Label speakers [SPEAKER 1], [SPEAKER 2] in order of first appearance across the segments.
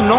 [SPEAKER 1] 9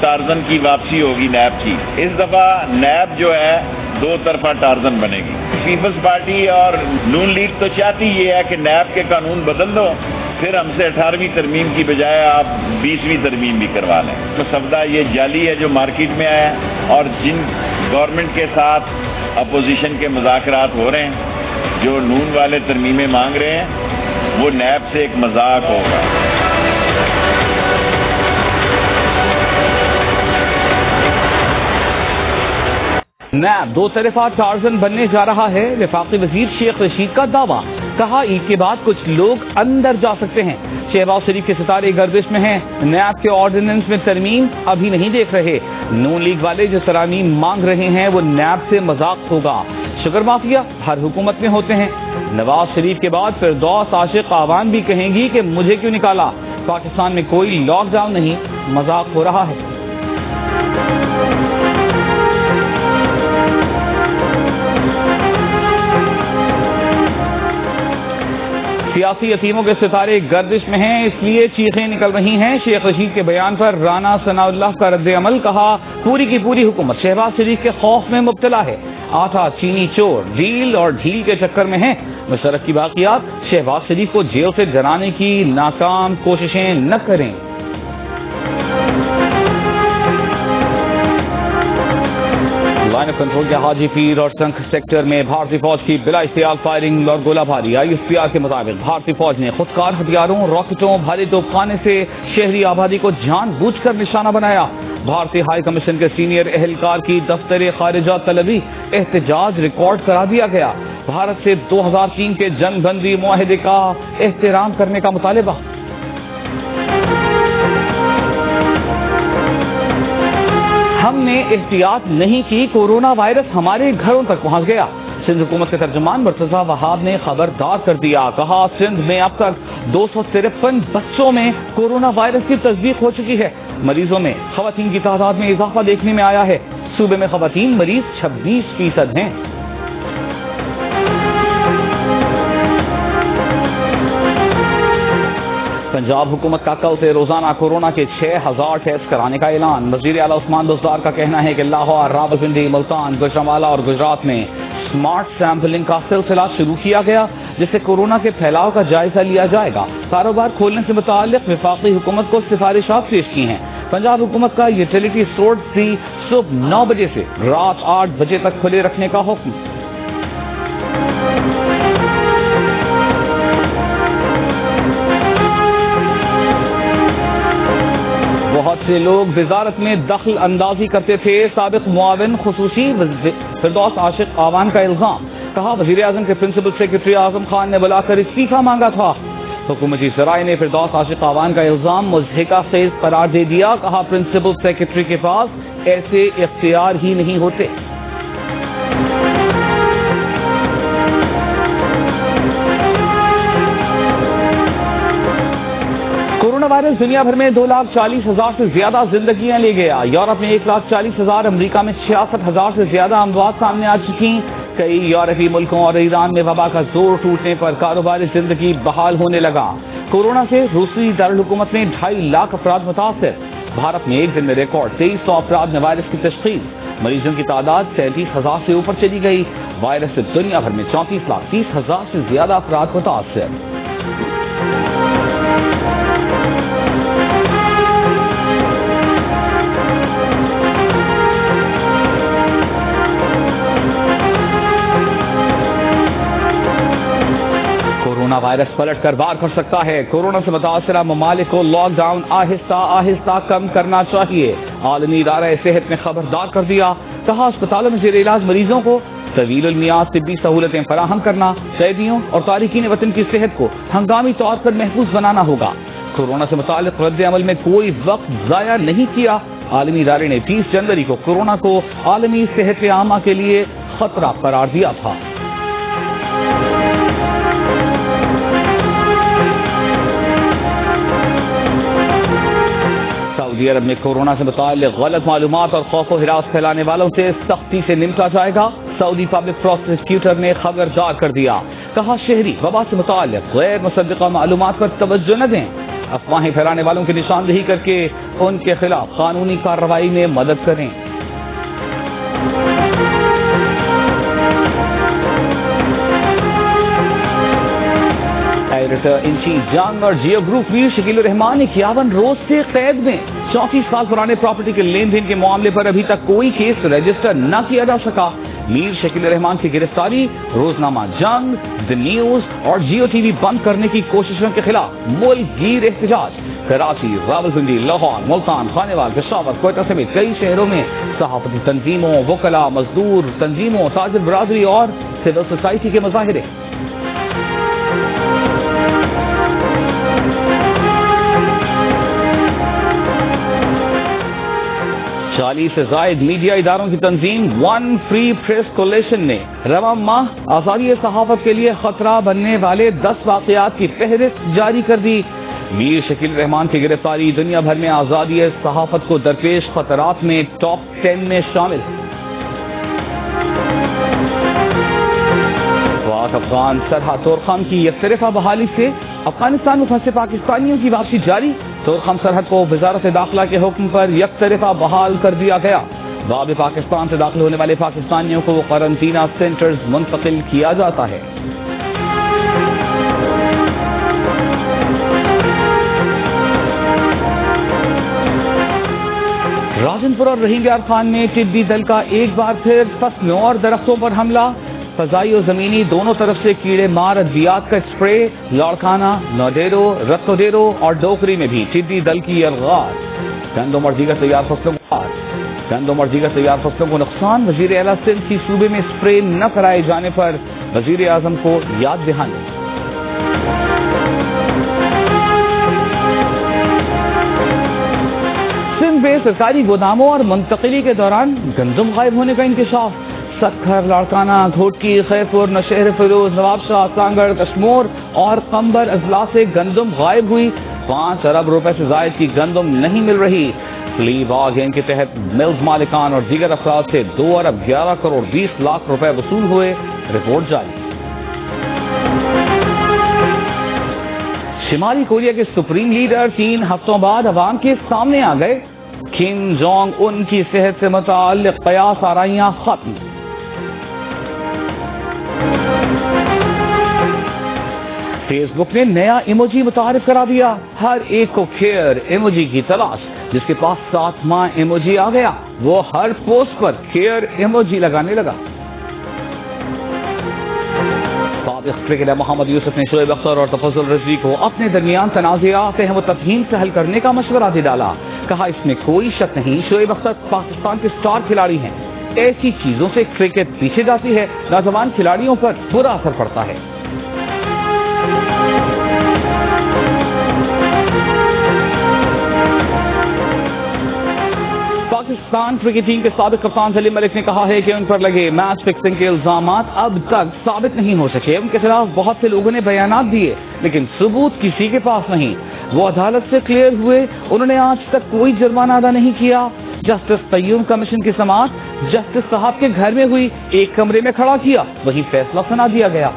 [SPEAKER 2] Tarzan کی واپسی ہوگی نیب کی. اس دفعہ نیب جو ہے دو طرفہ ٹارزن بنے گی. پیپلز پارٹی اور نون لیگ تو چاہتی یہ ہے کہ نیب کے قانون بدل دو, پھر ہم سے 18ویں ترمیم کی بجائے آپ 20ویں ترمیم بھی کروا لیں. تو سودا یہ جعلی ہے جو مارکیٹ میں آیا ہے, اور جن گورنمنٹ کے ساتھ اپوزیشن کے مذاکرات ہو رہے ہیں, جو نون والے ترمیمیں مانگ رہے ہیں, وہ نیب سے ایک مذاق ہوگا.
[SPEAKER 3] نیب دو طرفہ ٹارزن بننے جا رہا ہے. وفاقی وزیر شیخ رشید کا دعویٰ, کہا عید کے بعد کچھ لوگ اندر جا سکتے ہیں. شہباز شریف کے ستارے گردش میں ہیں. نیب کے آرڈیننس میں ترمیم ابھی نہیں دیکھ رہے. نون لیگ والے جو ترامیم مانگ رہے ہیں وہ نیب سے مذاق ہوگا. شوگر مافیا ہر حکومت میں ہوتے ہیں. نواز شریف کے بعد فردوس عاشق آوان بھی کہیں گی کہ مجھے کیوں نکالا. پاکستان میں کوئی لاک ڈاؤن نہیں, مذاق ہو رہا ہے. سیاسی یتیموں کے ستارے گردش میں ہیں, اس لیے چیخیں نکل رہی ہیں. شیخ رشید کے بیان پر رانا ثناء اللہ کا رد عمل, کہا پوری کی پوری حکومت شہباز شریف کے خوف میں مبتلا ہے. آٹھا چینی چور ڈھیل اور ڈھیل کے چکر میں ہیں. مشرف کی باقیات, شہباز شریف کو جیل سے ڈرانے کی ناکام کوششیں نہ کریں. لائن آف کنٹرول کے حاجی پیر اور سنکھ سیکٹر میں بھارتی فوج کی بلا اشتعال فائرنگ اور گولہ باری. ISPR کے مطابق بھارتی فوج نے خودکار ہتھیاروں, راکٹوں, بھاری توپ خانے سے شہری آبادی کو جان بوجھ کر نشانہ بنایا. بھارتی ہائی کمیشن کے سینئر اہلکار کی دفتر خارجہ طلبی احتجاج ریکارڈ کرا دیا گیا. بھارت سے 2003 کے جنگ بندی معاہدے کا احترام کرنے کا مطالبہ. ہم نے احتیاط نہیں کی, کورونا وائرس ہمارے گھروں تک پہنچ گیا. سندھ حکومت کے ترجمان مرتضی وہاب نے خبردار کر دیا, کہا سندھ میں اب تک 253 بچوں میں کورونا وائرس کی تصدیق ہو چکی ہے. مریضوں میں خواتین کی تعداد میں اضافہ دیکھنے میں آیا ہے. صوبے میں خواتین مریض 26% ہیں. پنجاب حکومت کا کل سے روزانہ کورونا کے 6000 ٹیسٹ کرانے کا اعلان. وزیر اعلیٰ عثمان بزدار کا کہنا ہے کہ لاہور, راولپنڈی, ملتان, گوجرانوالہ اور گجرات میں سمارٹ سیمپلنگ کا سلسلہ شروع کیا گیا, جس سے کورونا کے پھیلاؤ کا جائزہ لیا جائے گا. کاروبار کھولنے سے متعلق وفاقی حکومت کو سفارشات پیش کی ہیں. پنجاب حکومت کا یوٹیلیٹی اسٹورز بھی صبح 9 بجے سے رات 8 بجے تک کھلے رکھنے کا حکم. بہت سے لوگ وزارت میں دخل اندازی کرتے تھے. سابق معاون خصوصی فردوس عاشق آوان کا الزام, کہا وزیر اعظم کے پرنسپل سیکرٹری اعظم خان نے بلا کر استعفیٰ مانگا تھا. حکومتی ذرائع نے فردوس عاشق آوان کا الزام مضحکہ خیز قرار دے دیا. کہا پرنسپل سیکرٹری کے پاس ایسے اختیار ہی نہیں ہوتے. کورونا وائرس دنیا بھر میں 2,40,000 سے زیادہ زندگیاں لے گیا. یورپ میں 1,40,000, امریکہ میں 66,000 سے زیادہ اموات سامنے آ چکی. کئی یورپی ملکوں اور ایران میں وبا کا زور ٹوٹنے پر کاروباری زندگی بحال ہونے لگا. کورونا سے روسی دارالحکومت میں 2.5 لاکھ افراد متاثر. بھارت میں ایک دن میں ریکارڈ 2300 افراد میں وائرس کی تشخیص. مریضوں کی تعداد 37,000 سے اوپر چلی گئی. وائرس سے دنیا بھر میں 34,30,000 سے زیادہ افراد متاثر. کورونا وائرس پلٹ کر وار کر سکتا ہے. کورونا سے متاثرہ ممالک کو لاک ڈاؤن آہستہ آہستہ کم کرنا چاہیے. عالمی ادارہ صحت نے خبردار کر دیا. کہا اسپتالوں میں زیر علاج مریضوں کو طویل المیعاد طبی سہولتیں فراہم کرنا, قیدیوں اور تارکین وطن کی صحت کو ہنگامی طور پر محفوظ بنانا ہوگا. کورونا سے متعلق رد عمل میں کوئی وقت ضائع نہیں کیا. عالمی ادارے نے 30 جنوری کو کورونا کو عالمی صحت عامہ کے لیے خطرہ قرار دیا تھا. سعودی عرب میں کورونا سے متعلق غلط معلومات اور خوف و ہراس پھیلانے والوں سے سختی سے نمٹا جائے گا. سعودی پبلک پروسیکیوٹر نے خبردار کر دیا. کہا شہری وبا سے متعلق غیر مصدقہ معلومات پر توجہ نہ دیں. افواہیں پھیلانے والوں کی نشاندہی کر کے ان کے خلاف قانونی کارروائی میں مدد کریں۔ ایڈیٹر ان چیف جنگ اور جیو گروپ میر شکیل الرحمان 51 روز سے قید میں۔ 34 سال پرانے پراپرٹی کے لین دین کے معاملے پر ابھی تک کوئی کیس رجسٹر نہ کیا جا سکا۔ میر شکیل الرحمان کی گرفتاری روزنامہ جنگ، دی نیوز اور جیو ٹی وی بند کرنے کی کوششوں کے خلاف ملک گیر احتجاج۔ کراچی، راولپنڈی، لاہور، ملتان، خانیوال، پشاور، کوئٹہ سمیت کئی شہروں میں صحافتی تنظیموں، وکلاء، مزدور تنظیموں، تاجر برادری اور سول سوسائٹی کے مظاہرے۔ 40 سے زائد میڈیا اداروں کی تنظیم ون فری پریس کولیشن نے رواں ماہ آزادی صحافت کے لیے خطرہ بننے والے 10 واقعات کی فہرست جاری کر دی۔ میر شکیل الرحمان کی گرفتاری دنیا بھر میں آزادی صحافت کو درپیش خطرات میں ٹاپ 10 میں شامل۔ پاک افغان سرحد طورخم کی یک طرفہ بحالی سے افغانستان میں پھنسے پاکستانیوں کی واپسی جاری۔ طورخم سرحد کو وزارت داخلہ کے حکم پر یک طرفہ بحال کر دیا گیا۔ باب پاکستان سے داخل ہونے والے پاکستانیوں کو قرنطینہ سینٹرز منتقل کیا جاتا ہے۔ راجن پور اور رحیم یار خان میں ٹڈی دل کا ایک بار پھر فصلوں اور درختوں پر حملہ۔ فضائی و زمینی دونوں طرف سے کیڑے مار ادویات کا اسپرے۔ لاڑکانہ، نوڈیرو، رتودیرو اور ڈوکری میں بھی ٹڈی دل کی الغار۔ گندم اور دیگر تیار فصلوں کو نقصان۔ وزیر اعلیٰ سندھ کی صوبے میں اسپرے نہ کرائے جانے پر وزیر اعظم کو یاد دہانی۔ سندھ میں سرکاری گوداموں اور منتقلی کے دوران گندم غائب ہونے کا انکشاف۔ سکھر، لاڑکانہ، گھوٹکی، خیرپور، نوشہر فیروز، نواب شاہ، سانگڑ، کشمور اور قمبر اضلاع سے گندم غائب ہوئی۔ 5 ارب روپے سے زائد کی گندم نہیں مل رہی۔ فلی باغ کے تحت ملز مالکان اور دیگر افراد سے 2 ارب 11 کروڑ 20 لاکھ روپے وصول ہوئے، رپورٹ جاری۔ شمالی کوریا کے سپریم لیڈر 3 ہفتوں بعد عوام کے سامنے آ گئے۔ کم جونگ ان کی صحت سے متعلق قیاس آرائیاں ختم۔ فیس بک نے نیا ایموجی متعارف کرا دیا۔ ہر ایک کو کیئر ایموجی کی تلاش۔ جس کے پاس 7 ماہ ایموجی آ گیا وہ ہر پوسٹ پر کیئر ایموجی لگانے لگا۔ سابق کرکٹر محمد یوسف نے شعیب اختر اور تفضل رضوی کو اپنے درمیان تنازعات فہم و تفہیم سے حل کرنے کا مشورہ دے ڈالا۔ کہا اس میں کوئی شک نہیں، شعیب اختر پاکستان کے سٹار کھلاڑی ہیں۔ ایسی چیزوں سے کرکٹ پیچھے جاتی ہے، نوجوان کھلاڑیوں پر برا اثر پڑتا ہے۔ پاکستان کرکٹ ٹیم کے سابق کپتان سلیم ملک نے کہا ہے کہ ان پر لگے میچ فکسنگ کے الزامات اب تک ثابت نہیں ہو سکے۔ ان کے خلاف بہت سے لوگوں نے بیانات دیے لیکن ثبوت کسی کے پاس نہیں۔ وہ عدالت سے کلیئر ہوئے، انہوں نے آج تک کوئی جرمانہ ادا نہیں کیا۔ جسٹس قیوم کمیشن کی سماعت جسٹس صاحب کے گھر میں ہوئی، ایک کمرے میں کھڑا کیا، وہی فیصلہ سنا دیا گیا۔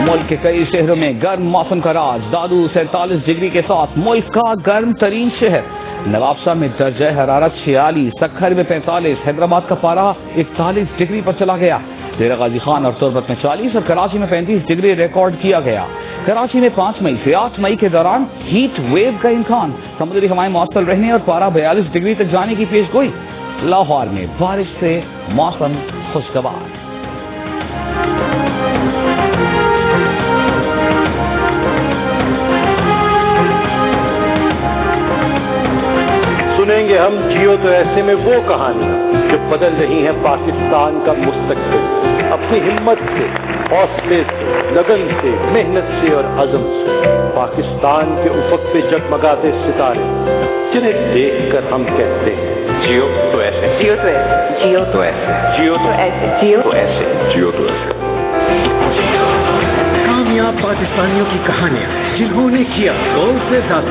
[SPEAKER 3] ملک کے کئی شہروں میں گرم موسم کا راج۔ دادو 47 ڈگری کے ساتھ ملک کا گرم ترین شہر۔ نواب شاہ میں درجہ حرارت 46، سکھر میں 45، حیدرآباد کا پارہ 41 ڈگری پر چلا گیا۔ ڈیرہ غازی خان اور تربت میں 40 اور کراچی میں 35 ڈگری ریکارڈ کیا گیا۔ کراچی میں 5 مئی سے 8 مئی کے دوران ہیٹ ویو کا امکان۔ سمندری ہوائیں معطل رہنے اور پارہ 42 ڈگری تک جانے کی پیش گوئی۔ لاہور میں بارش سے موسم خوشگوار۔
[SPEAKER 4] سنیں گے ہم جیو تو ایسے میں وہ کہانی جو بدل رہی ہے پاکستان کا مستقبل۔ اپنی ہمت سے، حوصلے سے، لگن سے، محنت سے اور عزم سے پاکستان کے افق پہ جگمگاتے ستارے جنہیں دیکھ کر ہم کہتے ہیں جیو تو ایسے، جیو تو ایسے، جیو تو ایسے، جیو تو ایسے، جیو تو ایسے، جیو تو ایسے۔ کامیاب پاکستانیوں کی کہانیاں جنہوں نے کیا 100 سے زیادہ